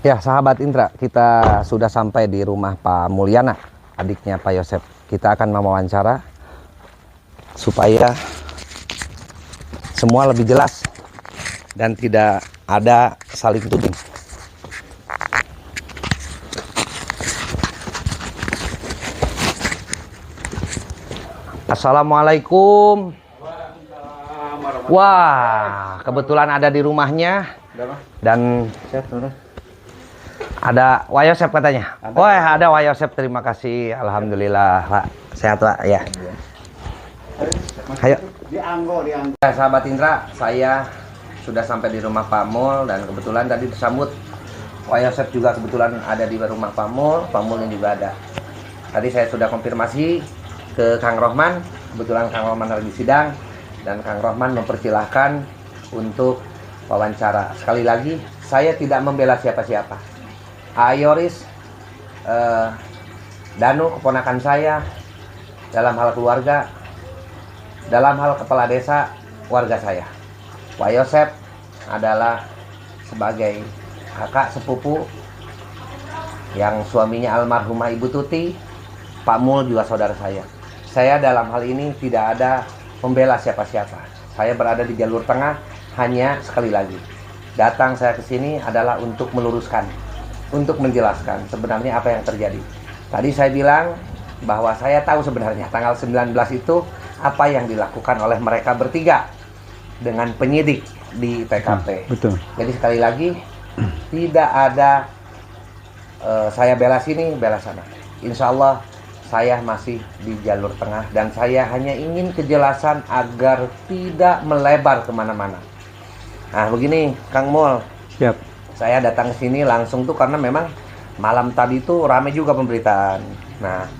Ya, sahabat Indra, kita sudah sampai di rumah Pak Mulyana, adiknya Pak Yosep. Kita akan mewawancara supaya semua lebih jelas dan tidak ada saling tuding. Assalamualaikum. Wah, kebetulan ada di rumahnya dan ada Wayosep katanya. Wah, ada Wayosep, terima kasih. Alhamdulillah, Pak. Sehat, Pak, ya. Ayo. Sahabat Indra, saya sudah sampai di rumah Pak Mul dan kebetulan tadi disambut Wayosep juga kebetulan ada di rumah Pak Mul. Pak Mul ini juga ada. Tadi saya sudah konfirmasi ke Kang Rohman, kebetulan Kang Rohman lagi sidang dan Kang Rohman mempersilahkan untuk wawancara. Sekali lagi, saya tidak membela siapa-siapa. Ayoris, Danu keponakan saya, dalam hal keluarga, dalam hal kepala desa, warga saya. Wayosep adalah sebagai kakak sepupu yang suaminya almarhumah Ibu Tuti. Pak Mul juga saudara saya. Saya dalam hal ini tidak ada membela siapa-siapa. Saya berada di jalur tengah, hanya sekali lagi datang saya ke sini adalah untuk meluruskan, untuk menjelaskan sebenarnya apa yang terjadi. Tadi saya bilang bahwa saya tahu sebenarnya tanggal 19 itu apa yang dilakukan oleh mereka bertiga dengan penyidik di TKP. Betul. Jadi sekali lagi tidak ada saya bela sini, bela sana. Insya Allah saya masih di jalur tengah dan saya hanya ingin kejelasan agar tidak melebar kemana-mana. Nah begini Kang Mul, Siap. saya datang ke sini langsung tuh karena memang malam tadi tuh ramai juga pemberitaan. Nah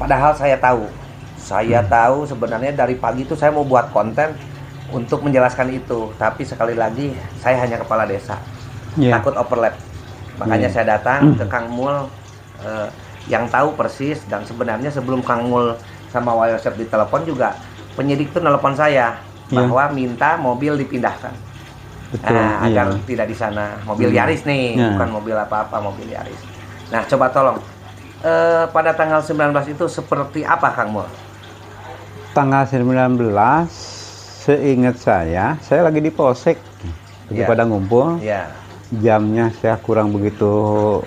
padahal saya tahu sebenarnya dari pagi itu saya mau buat konten untuk menjelaskan itu, tapi sekali lagi saya hanya kepala desa, takut overlap. Makanya saya datang ke Kang Mul yang tahu persis, dan sebenarnya sebelum Kang Mul sama Wayosep ditelepon juga penyidik tuh nelpon saya bahwa minta mobil dipindahkan. Betul, agar tidak di sana. Mobil Yaris nih, bukan mobil apa-apa, mobil Yaris. Nah, coba tolong pada tanggal 19 itu seperti apa Kang Mul? Tanggal 19 seingat saya lagi di Polsek. Lagi pada ngumpul. Ya. Jamnya saya kurang begitu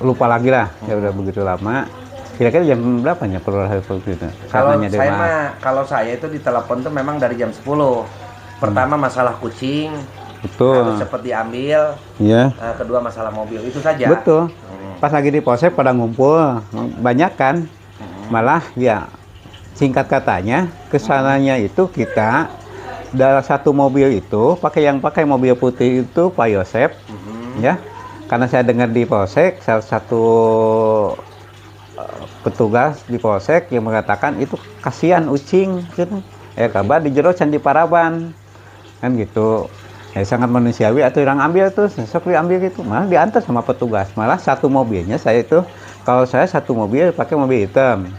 lupa lagi lah. Ya udah begitu lama. Kira-kira jam berapa ya waktu itu? Kalau saya itu ditelepon tuh memang dari jam 10. Pertama masalah kucing. Betul. Harus cepat diambil. Iya. Kedua masalah mobil, itu saja. Betul. Pas lagi di Polsek pada ngumpul, banyak kan. Malah ya singkat katanya kesananya itu kita dalam satu mobil itu pakai mobil putih itu Pak Yosep. Ya. Karena saya dengar di Polsek salah satu petugas di Polsek yang mengatakan itu kasihan ucing gitu. Kabar di jero can di Paraban kan gitu. Sangat manusiawi atau orang ambil tuh sok diambil gitu, malah diantar sama petugas. Malah satu mobilnya saya itu, kalau saya satu mobil pakai mobil hitam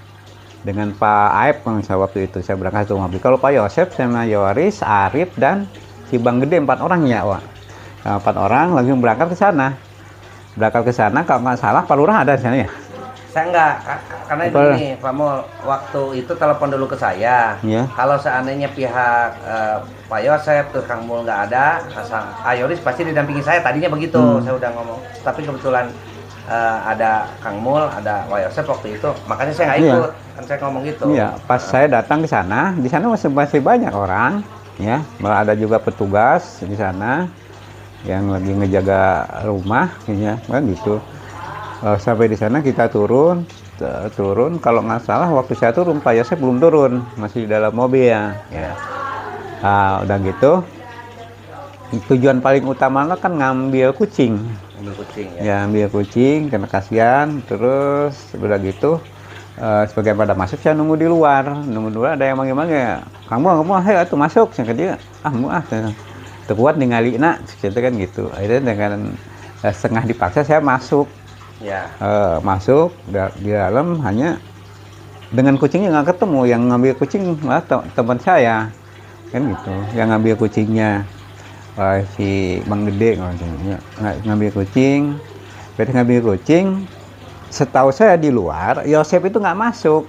dengan Pak Aib yang waktu itu saya berangkat satu mobil. Kalau Pak Yosep sama Yoris, Arif dan si Bang Gede 4 orang ya, Wak. Nah, 4 orang lagi berangkat ke sana. Kalau nggak salah Pak Lurah ada di sana ya? Saya enggak, karena ini Pak Mul waktu itu telepon dulu ke saya. Kalau seandainya pihak Pak Yosep tuh Kang Mul nggak ada, Ayoris pasti didampingi saya. Tadinya begitu, saya udah ngomong. Tapi kebetulan ada Kang Mul, ada Wayosep waktu itu, makanya saya nggak ikut. Kan saya ngomong gitu. Iya, pas saya datang di sana masih banyak orang, ya. Malah ada juga petugas di sana yang lagi ngejaga rumah, ya, kan gitu. Sampai di sana kita turun kalau nggak salah waktu saya turun Pak Yosep belum turun, masih di dalam mobil ya. Nah, udah gitu tujuan paling utama kan ngambil kucing ya. Ambil kucing karena kasihan. Terus udah gitu sebagian pada masuk, saya nunggu di luar ada yang manggil kamu ayo tuh masuk. Saya dia terkuat ningali nak gitu kan gitu. Akhirnya dengan setengah dipaksa saya masuk. Masuk di dalam, hanya dengan kucingnya nggak ketemu. Yang ngambil kucing malah teman saya kan gitu, yang ngambil kucingnya si Bang Gede ngambil kucing. PT ngambil kucing. Setahu saya di luar, Yosep itu nggak masuk.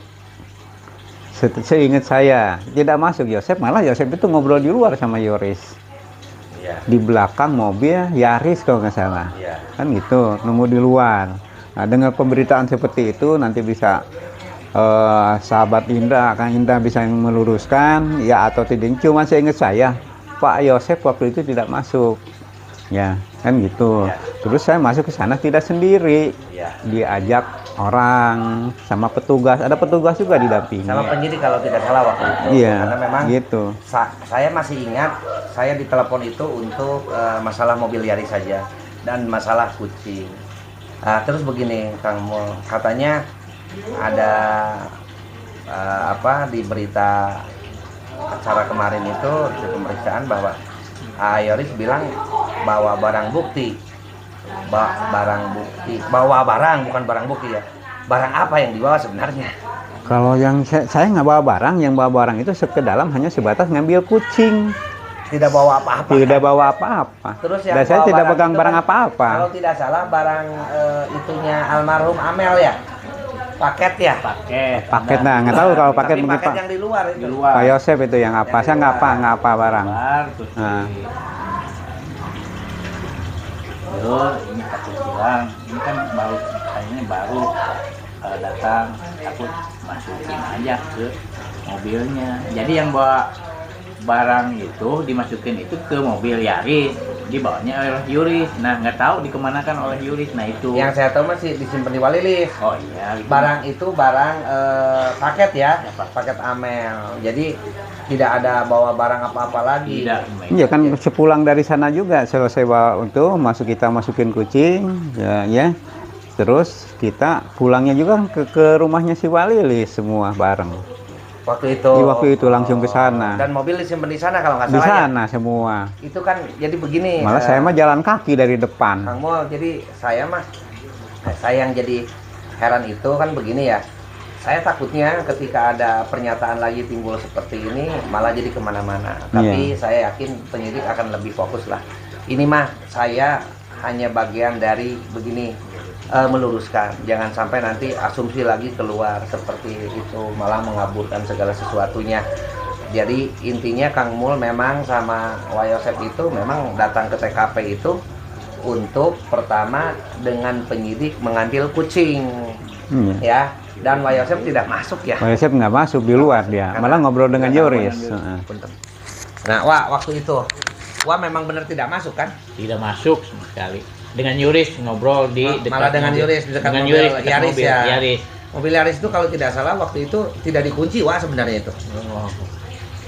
Seingat saya tidak masuk Yosep, malah Yosep itu ngobrol di luar sama Yoris. Iya. Di belakang mobil Yaris kalau nggak salah. Iya. Kan gitu, nunggu di luar. Nah, dengan pemberitaan seperti itu nanti bisa sahabat Indra, Kang Indra bisa meluruskan ya atau tidak. Cuma seingat saya Pak Yosep waktu itu tidak masuk. Ya, kan gitu. Ya. Terus saya masuk ke sana tidak sendiri. Ya. Diajak orang sama petugas, ada petugas juga didampingi. Sama penyidik kalau tidak salah waktu itu. Iya. Karena memang Gitu. Saya masih ingat saya ditelepon itu untuk masalah mobil Yaris saja dan masalah kucing. Nah, terus begini Kang Mul, katanya ada di berita acara kemarin itu di pemeriksaan bahwa Yoris bilang bawa barang bukti. Bawa barang bukan barang bukti ya. Barang apa yang dibawa sebenarnya? Kalau yang saya nggak bawa barang, yang bawa barang itu ke dalam hanya sebatas ngambil kucing. Tidak bawa apa-apa. Tidak bawa apa-apa. Terus yang Dan saya bawa tidak pegang itu barang kan, apa-apa. Kalau tidak salah barang itunya almarhum Amel ya. Paket ya. Paket, nah nggak tahu kalau paket Tapi mungkin paket Pak. yang di luar itu. Pak Yosep itu yang apa? Yang Saya di nggak luar. apa barang. Nah. Ini takut bilang, ini kan baru kayaknya baru datang, takut masukin aja ke mobilnya. Jadi yang bawa barang itu dimasukin itu ke mobil Yaris, dibawanya oleh Yuris. Nah nggak tahu dikemanakan oleh Yuris. Nah itu. Yang saya tahu masih disimpan di Walilis. Oh iya. Gitu. Barang itu barang paket ya, Ya, Pak. paket Amel. Jadi tidak ada bawa barang apa-apa lagi. Tidak. Iya kan sepulang dari sana juga selesai bawa untuk kita masukin kucing ya. Terus kita pulangnya juga ke rumahnya si Walilis semua bareng. Waktu itu. Waktu itu langsung ke sana. Dan mobil disimpan di sana kalau nggak Di salah. Ya? sana semua. Itu kan jadi begini. Malah saya mah jalan kaki dari depan. Kang Mul, jadi saya yang jadi heran itu kan begini ya. Saya takutnya ketika ada pernyataan lagi timbul seperti ini malah jadi kemana-mana. Tapi saya yakin penyidik akan lebih fokus lah. Ini mah saya hanya bagian dari begini meluruskan. Jangan sampai nanti asumsi lagi keluar seperti itu malah mengaburkan segala sesuatunya. Jadi intinya Kang Mul memang sama Wayosep itu memang datang ke TKP itu untuk pertama dengan penyidik mengambil kucing. Ya. Dan Wayosep tidak masuk ya. Wayosep nggak masuk di luar dia, malah ngobrol dengan Yoris. Nah, waktu itu, memang benar tidak masuk kan? Tidak masuk sama sekali. Dengan Yuris ngobrol di dekat Malah dengan mobil. Yuris di dekat Dengan mobil Yuris dekat Yaris mobil ya. Yaris. Mobil Yaris itu kalau tidak salah waktu itu tidak dikunci sebenarnya itu.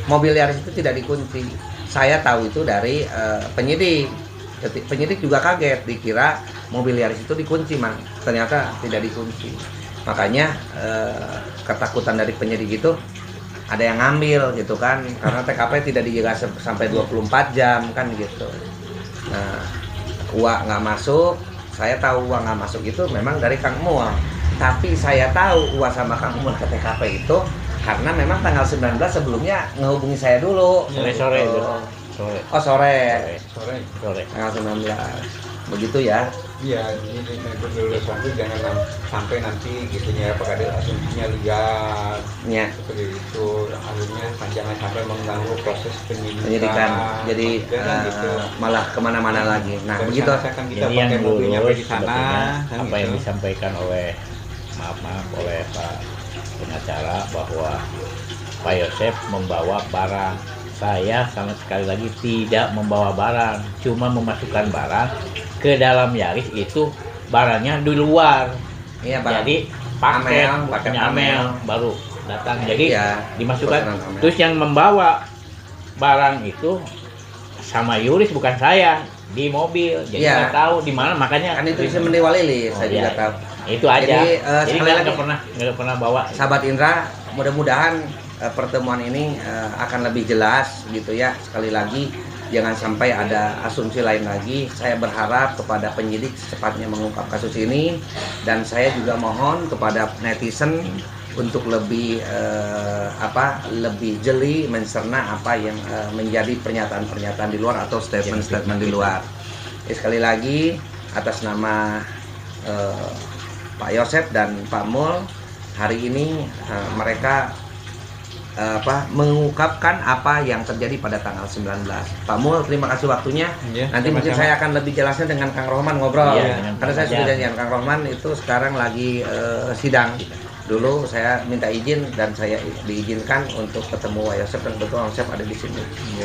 Mobil Yaris itu tidak dikunci. Saya tahu itu dari penyidik. Penyidik juga kaget dikira mobil Yaris itu dikunci, Mang. Ternyata tidak dikunci. Makanya ketakutan dari penyidik itu ada yang ngambil gitu kan, karena TKP tidak dijaga sampai 24 jam kan gitu. Nah, uang nggak masuk, saya tahu uang nggak masuk itu memang dari Kang Mul. Tapi saya tahu uang sama Kang Mul ke TKP itu karena memang tanggal 19 sebelumnya ngehubungi saya dulu. Sore-sore itu. Sore. Oh sore. Sore. Tanggal 19. Begitu ya. Iya, ini berlulusan itu jangan sampai nanti gitunya apakah ada asumsinya liar. Ya. Seperti itu, akhirnya jangan sampai mengganggu proses Penyidikan. Jadi malah kemana-mana lagi. Nah, begitu. Kita Ini yang pakai mobil nyampe lurus di sana. sebetulnya apa yang disampaikan oleh maaf oleh Pak pengacara bahwa Pak Yosep membawa barang. Saya sama sekali lagi tidak membawa barang, cuma memasukkan barang ke dalam Yaris itu barangnya di luar. Iya, barang. Jadi paketnya Amel baru datang. Jadi Iya, dimasukkan. pesanan Amel. Terus yang membawa barang itu sama Yuris bukan saya di mobil. Jadi Iya. nggak tahu di mana makanya. Kan itu disimpan di Walilis, saya juga iya. tahu. Itu aja. Jadi, Jadi sekali lagi, nggak pernah bawa. Sahabat Indra, mudah-mudahan pertemuan ini akan lebih jelas gitu ya. Sekali lagi jangan sampai ada asumsi lain lagi. Saya berharap kepada penyidik secepatnya mengungkap kasus ini, dan saya juga mohon kepada netizen untuk lebih lebih jeli mencerna apa yang menjadi pernyataan-pernyataan di luar atau statement-statement di luar. Sekali lagi atas nama Pak Yosep dan Pak Mul hari ini mereka mengungkapkan apa yang terjadi pada tanggal 19. Pak Mul, terima kasih waktunya. Ya, Nanti mungkin saya akan lebih jelasnya dengan Kang Rohman ngobrol. Karena saya sudah janjian Kang Rohman itu sekarang lagi sidang. Dulu saya minta izin dan saya diizinkan untuk ketemu Yosep dan betul Yosep ada di sini.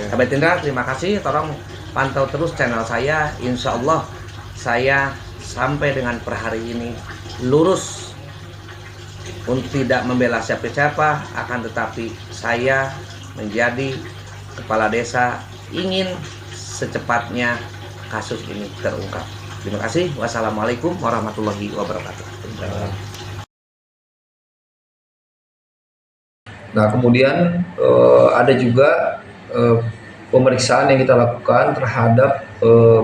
Sahabat Indra, terima kasih. Tolong pantau terus channel saya. Insya Allah saya sampai dengan per hari ini lurus untuk tidak membela siapa-siapa, akan tetapi saya menjadi kepala desa ingin secepatnya kasus ini terungkap. Terima kasih. Wassalamualaikum warahmatullahi wabarakatuh. Nah, kemudian ada juga pemeriksaan yang kita lakukan terhadap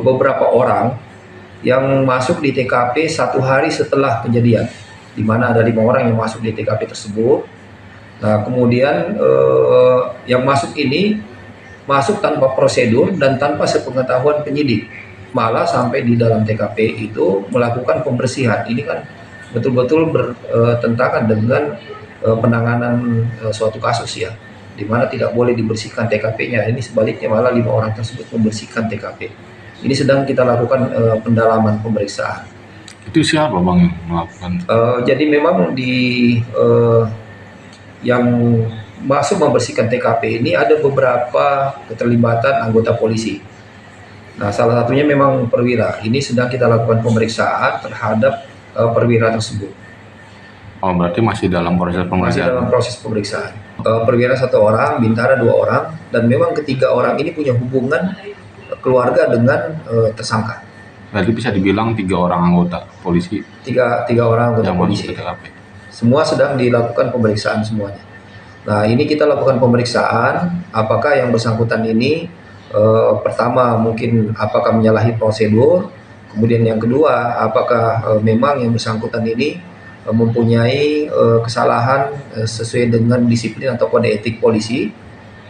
beberapa orang yang masuk di TKP 1 hari setelah kejadian, di mana ada 5 orang yang masuk di TKP tersebut. Nah, kemudian yang masuk ini masuk tanpa prosedur dan tanpa sepengetahuan penyidik, malah sampai di dalam TKP itu melakukan pembersihan. Ini kan betul-betul bertentangan dengan penanganan suatu kasus ya, di mana tidak boleh dibersihkan TKP-nya. Ini sebaliknya malah 5 orang tersebut membersihkan TKP. Ini sedang kita lakukan pendalaman pemeriksaan. Itu siapa Bang yang melakukan? Jadi memang di yang masuk membersihkan TKP ini ada beberapa keterlibatan anggota polisi. Nah, salah satunya memang perwira. Ini sedang kita lakukan pemeriksaan terhadap perwira tersebut. Oh, berarti masih dalam proses Masih pemeriksaan? dalam proses pemeriksaan. Perwira 1 orang, bintara 2 orang, dan memang ketiga orang ini punya hubungan keluarga dengan tersangka. Berarti bisa dibilang 3 orang anggota polisi Tiga orang anggota yang masuk polisi. ke TKP. Semua sedang dilakukan pemeriksaan semuanya. Nah, ini kita lakukan pemeriksaan apakah yang bersangkutan ini pertama mungkin apakah menyalahi prosedur, kemudian yang kedua apakah memang yang bersangkutan ini mempunyai kesalahan sesuai dengan disiplin atau kode etik polisi,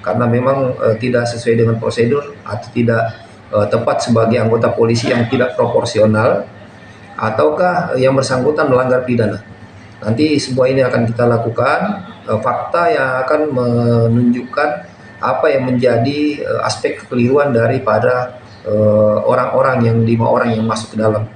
karena memang tidak sesuai dengan prosedur atau tidak tepat sebagai anggota polisi yang tidak proporsional, ataukah yang bersangkutan melanggar pidana. Nanti semua ini akan kita lakukan fakta yang akan menunjukkan apa yang menjadi aspek kekeliruan daripada orang-orang yang 5 orang yang masuk ke dalam